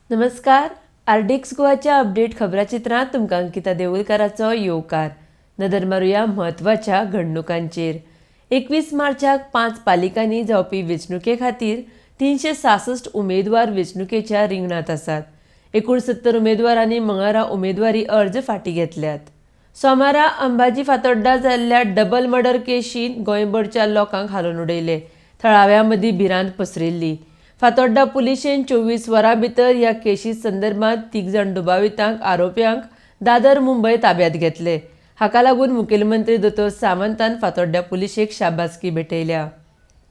नमस्कार. RDX गोवाच्या update खबराचित्रांत तुमकां अंकिता देवूळकाराचो येवकार. नदर मारूया म्हत्वाच्या घडणुकांचेर. 21 मार्चाक 5 पालिकांनी जावपी वेंचणुके खातीर 366 उमेदवार वेंचणुकेच्या रिंगणांत आसात. 69 उमेदवारांनी मंगळारा उमेदवारी अर्ज फाटीं घेतल्यात. सोमारा अंबाजी फातोड्डा जाल्ल्या डबल मर्डर केशींत गोंयभरच्या लोकांक हालोवन उडयले. थळाव्यां मदीं भिरांत पसरिल्ली. फातोड्डा पुलिशेन 24 वरां भितर ह्या केशी संदर्भांत 3 जाण दुबावितांक आरोप्यांक दादर मुंबय ताब्यांत घेतले. हाका लागून मुखेलमंत्री दोतोर सावंतान फातोड्डा पुलिशेक शाबासकी भेटयल्या.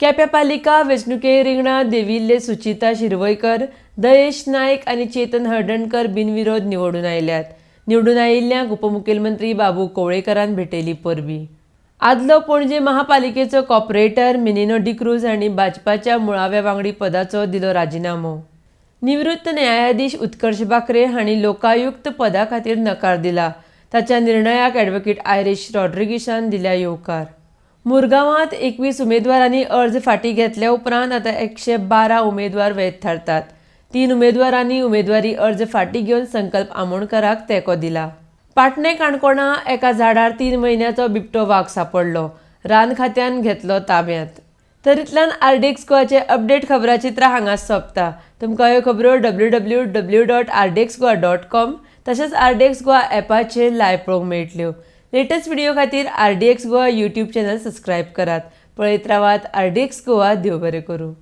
केप्यां पालिका वेंचणुके रिंगणांत देंविल्ले सुचिता शिरवयकर, दयेश नायक आनी चेतन हळदणकर बिनविरोध निवडून आयल्यात. निवडून आयिल्ल्यांक उपमुखेलमंत्री बाबू कवळेकरान भेटयली परबीं. आदलो पणजे महापालिकेचो कॉर्पोरेटर मेनिनो डिक्रूज हांणी भाजपाच्या मुळाव्या वांगडी पदाचो दिलो राजिनामो. निवृत्त न्यायाधीश उत्कर्श बाकरे हांणी लोकायुक्त पदा खातीर नकार दिला. ताच्या निर्णयाक ॲडव्होकेट आयरिश रॉड्रिगीसान दिल्या येवकार. मुरगांवांत 21 उमेदवारांनी अर्ज फाटीं घेतल्या उपरांत आतां 112 उमेदवार वैध थारतात. 3 उमेदवारांनी उमेदवारी अर्ज फाटीं घेवन संकल्प आमोणकाराक तेंको दिला. पाटणे काणकोणा एका झाडार 3 म्हयन्याचो बिबटो वाग सांपडलो. रान खात्यान घेतलो ताब्यांत. तरींतल्यान आरडीएक्स गोवाचे अपडेट खबराचित्रां हांगाच सोंपता. तुमकां ह्यो खबरो www.rdxgoa.com तशेंच आरडीएक्स गोवा ॲपाचेर लायव्ह पळोवंक मेळटल्यो. लेटस्ट व्हिडिओ खातीर RDX Goa YouTube channel subscribe करात. पळयत रावात आरडीएक्स गोवा. देव बरें करूं.